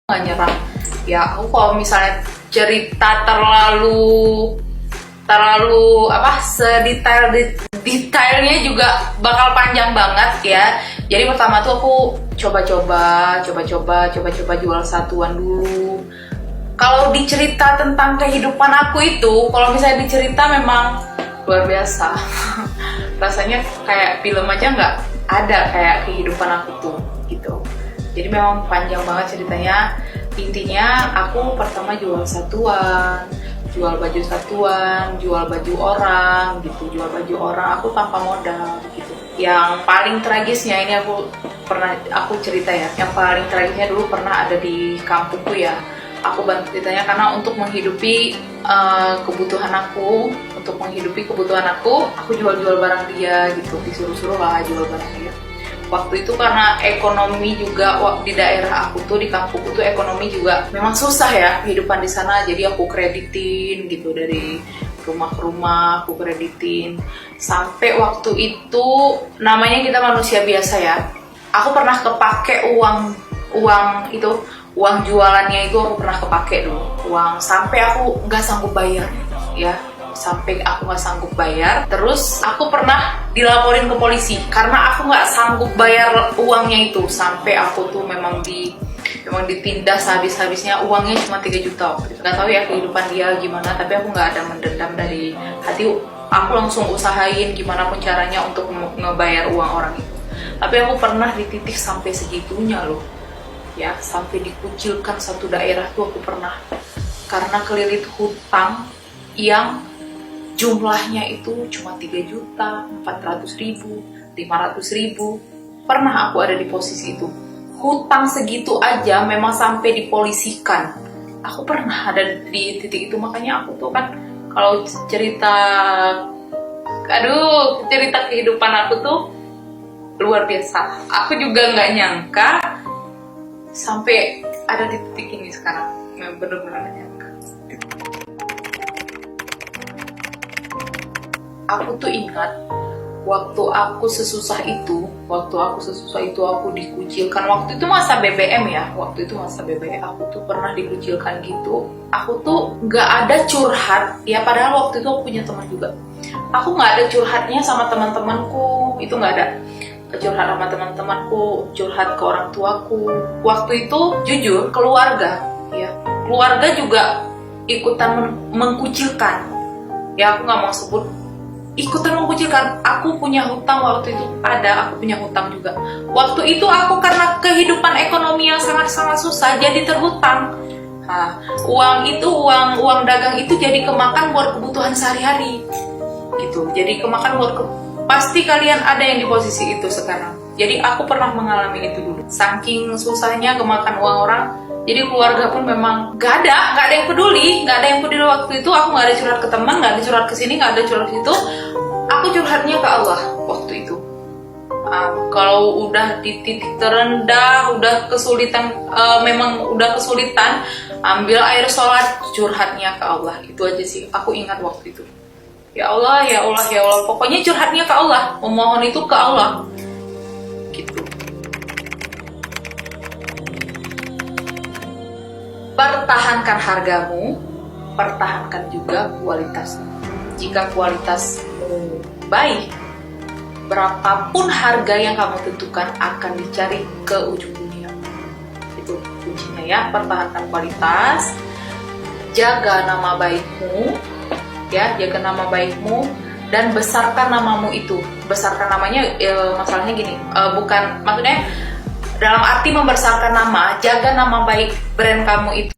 nggak nyerah. Ya aku kalau misalnya cerita terlalu detailnya juga bakal panjang banget ya. Jadi pertama tuh aku coba-coba jual satuan dulu. Kalau dicerita tentang kehidupan aku itu, kalau misalnya dicerita memang luar biasa. Rasanya kayak film aja nggak ada kayak kehidupan aku tuh gitu. Jadi memang panjang banget ceritanya. Intinya aku pertama jual satuan, jual baju satuan, jual baju orang gitu, jual baju orang aku tanpa modal gitu. Yang paling tragisnya ini aku cerita ya. Yang paling tragisnya dulu pernah ada di kampungku ya. Aku bantu ceritanya karena untuk menghidupi kebutuhan aku, aku jual-jual barang dia gitu, disuruh-suruh lah jual barang dia. Waktu itu karena ekonomi juga di daerah aku tuh, di kampungku tuh ekonomi juga memang susah ya kehidupan di sana, jadi aku kreditin gitu dari rumah ke rumah, aku kreditin sampai waktu itu namanya kita manusia biasa ya. Aku pernah kepake uang jualannya itu aku pernah kepake dulu uang sampai aku nggak sanggup bayar ya, terus aku pernah dilaporin ke polisi karena aku nggak sanggup bayar uangnya itu, sampai aku tuh memang ditindas habis-habisnya. Uangnya cuma 3 juta, nggak tahu ya kehidupan dia gimana, tapi aku nggak ada mendendam dari hati. Aku langsung usahain gimana pun caranya untuk ngebayar uang orang itu, tapi aku pernah di titik sampai segitunya loh ya, sampai dikucilkan satu daerah tuh aku pernah, karena kelilit hutang yang jumlahnya itu cuma 3.400.000, 500.000. Pernah aku ada di posisi itu, hutang segitu aja memang sampai dipolisikan. Aku pernah ada di titik itu, makanya aku tuh kan kalau cerita kehidupan aku tuh luar biasa. Aku juga nggak nyangka sampai ada di titik ini sekarang, bener-bener nyangka. Aku tuh ingat waktu aku sesusah itu aku dikucilkan. Waktu itu masa BBM ya, aku tuh pernah dikucilkan gitu. Aku tuh nggak ada curhat ya, padahal waktu itu aku punya teman juga. Aku nggak ada curhatnya sama teman-temanku, itu nggak ada curhat sama teman-temanku, curhat ke orang tuaku. Waktu itu jujur keluarga juga ikutan mengkucilkan ya, aku nggak mau sebut, ikutan mengkucilkan. Aku punya hutang waktu itu, aku punya hutang juga. Waktu itu aku karena kehidupan ekonomi yang sangat-sangat susah jadi terhutang. Uang dagang itu jadi kemakan buat kebutuhan sehari-hari gitu, jadi kemakan buat pasti kalian ada yang di posisi itu sekarang. Jadi aku pernah mengalami itu dulu. Saking susahnya kemakan uang orang, jadi keluarga pun memang gak ada yang peduli waktu itu. Aku gak ada curhat ke teman, gak ada curhat ke sini, gak ada curhat ke situ. Aku curhatnya ke Allah waktu itu. Kalau udah di titik terendah, udah kesulitan, ambil air sholat, curhatnya ke Allah. Itu aja sih, aku ingat waktu itu. Ya Allah, pokoknya curhatnya ke Allah, memohon itu ke Allah gitu. Pertahankan hargamu, pertahankan juga kualitasmu. Jika kualitasmu baik, berapapun harga yang kamu tentukan akan dicari ke ujung dunia. Itu kuncinya ya, pertahankan kualitas, jaga nama baikmu ya, jaga nama baikmu dan besarkan namamu itu. Besarkan namanya, masalahnya gini, bukan maksudnya dalam arti membesarkan nama, jaga nama baik brand kamu itu.